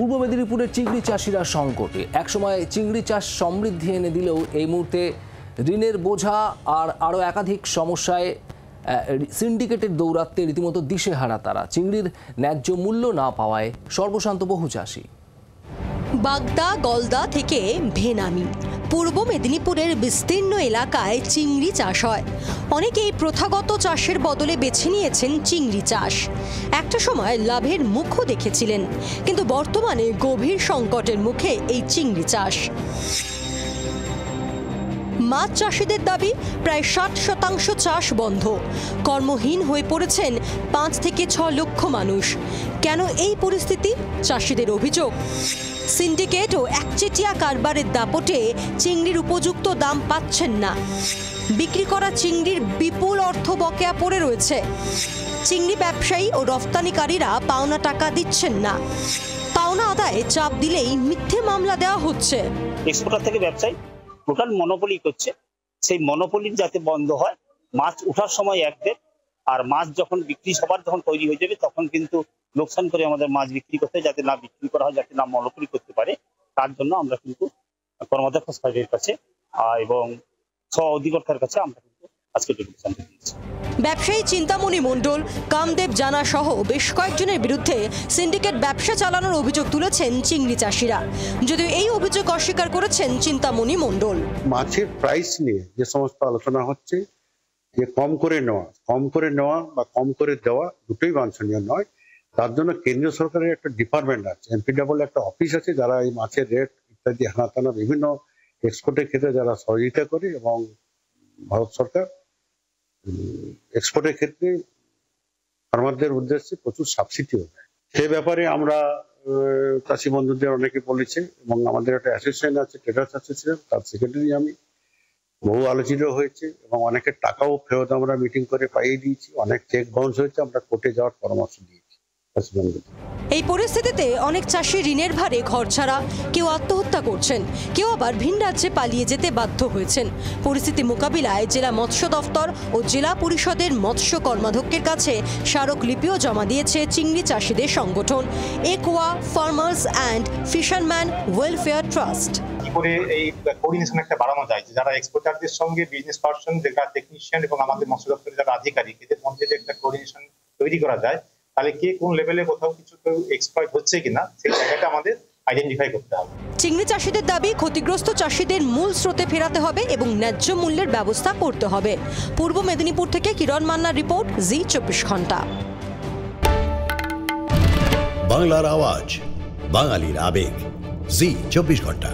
পূর্ব মেদিনীপুরের চিংড়ি চাষিরা সংকটে। একসময় চিংড়ি চাষ সমৃদ্ধি এনে দিলেও এই মুহূর্তে ঋণের বোঝা আর আরও একাধিক সমস্যায় সিন্ডিকেটের দৌরাত্ম্যে রীতিমতো দিশেহারা তারা। চিংড়ির ন্যায্য মূল্য না পাওয়ায় সর্বশান্ত বহু চাষি। বাগদা গলদা থেকে ভেনামি পূর্ব মেদিনীপুরের বিস্তীর্ণ এলাকায় চিংড়ি চাষ হয়। অনেকেই প্রথাগত চাষের বদলে বেছে নিয়েছেন চিংড়ি চাষ। একটা সময় লাভের মুখও দেখেছিলেন, কিন্তু বর্তমানে গভীর সংকটের মুখে এই চিংড়ি চাষ। মাছ চাষিদের দাবি প্রায় 60% চাষ বন্ধ। কর্মহীন হয়ে পড়েছেন 5 থেকে 6 লক্ষ মানুষ। কেন এই পরিস্থিতি? চাষিদের অভিযোগ, সিন্ডিকেট ও একচেটিয়া কারবারের দাপটে চিংড়ির উপযুক্ত দাম পাচ্ছেন না। বিক্রি করা চিংড়ির বিপুল অর্থ বকেয়া পড়ে রয়েছে। চিংড়ি ব্যবসায়ী ও রফতানিকারীরা পাওনা টাকা দিচ্ছেন না। পাওনা আদায়ে চাপ দিলেই মিথ্যে মামলা দেওয়া হচ্ছে। এক্সপোর্টার থেকে ব্যবসায়ী টোটাল মনোপলি করছে। সেই মনোপলি যাতে বন্ধ হয়, মাছ ওঠার সময় এক রেট, আর মাছ যখন বিক্রি সবার যখন তৈরি হয়ে যাবে তখন কিন্তু লোকসান করে আমাদের মাছ বিক্রি করতে, যাতে না বিক্রি করা হয়, যাতে না মনোপলি করতে পারে, তার জন্য আমরা কিন্তু কর্মদক্ষ সরকারের কাছে এবং স্ব অধিকর্তার কাছে আমরা কিন্তু আজকে ডেপুটেশন দিয়েছি। ব্যবসায়ী চিন্তামণি মণ্ডল, কামদেব জানা সহ বেশ কয়েকজনের বিরুদ্ধে সিন্ডিকেট ব্যবসা চালানোর অভিযোগ তুলেছেন চিংড়ি চাষিরা। যদিও এই অভিযোগ অস্বীকার করেছেন চিন্তামণি মণ্ডল। মাছের প্রাইস নিয়ে যে সমস্ত আলোচনা হচ্ছে, যে কম করে নেওয়া বা কম করে দেওয়া দুটোই বাঞ্ছনীয় নয়। তার জন্য কেন্দ্রীয় সরকারের একটা ডিপার্টমেন্ট আছে, এমপিডব্লিউ একটা অফিস আছে, যারা এই মাছের রেট ইত্যাদি হানাতানা বিভিন্ন এক্সপোর্টের ক্ষেত্রে যারা সহযোগিতা করে, এবং ভারত সরকার এক্সপোর্টের ক্ষেত্রে ফার্মারদের উদ্দেশ্যে প্রচুর সাবসিডিও দেয়। সে ব্যাপারে আমরা চাষি বন্ধুদের অনেকে বলেছে, এবং আমাদের একটা অ্যাসোসিয়েশন আছে, ট্রেডার্স অ্যাসোসিয়েশন, তার সেক্রেটারি আমি, বহু আলোচিত হয়েছে এবং অনেকের টাকাও ফেরত আমরা মিটিং করে পাইয়ে দিয়েছি। অনেক চেক বাউন্স হয়েছে, আমরা কোর্টে যাওয়ার পরামর্শ দিয়েছি। এই পরিস্থিতিতে অনেক চাষি ঋণের ভারে ঘর ছাড়া, কেউ আত্মহত্যা করছেন, কেউ আবার ভিন রাজ্যে পালিয়ে যেতে বাধ্য হয়েছেন। পরিস্থিতি মোকাবিলায় জেলা মৎস্য দফতর ও জেলা পরিষদের মৎস্য কর্মাধ্যক্ষের কাছে স্মারকলিপিও জমা দিয়েছে চিংড়ি চাষিদের সংগঠন aqua farmers and fisherman welfare trust. কি করে এই কোঅর্ডিনেশন একটা বাড়ানো যায়, যারা এক্সপোর্টারদের সঙ্গে বিজনেস পার্সন, যারা টেকনিশিয়ান এবং আমাদের মৎস্য দপ্তরের যারা আধিকারিক, এদের মধ্যে যে একটা কোঅর্ডিনেশন তৈরি করা যায়, তাহলে কে কোন লেভেলে কোথাও কিছু এক্সপ্লয়েট হচ্ছে কিনা সেই জায়গাটা আমাদের আইডেন্টিফাই করতে হবে। চিংড়ি চাষিদের দাবি ক্ষতিগ্রস্ত চাষিদের মূল স্রোতে ফেরাতে হবে এবং ন্যায্য মূল্যের ব্যবস্থা করতে হবে। পূর্ব মেদিনীপুর থেকে কিরণ মান্নার রিপোর্ট, জি 24 ঘন্টা। বাংলার আওয়াজ, বাঙালির আবেগ, জি 24 ঘন্টা।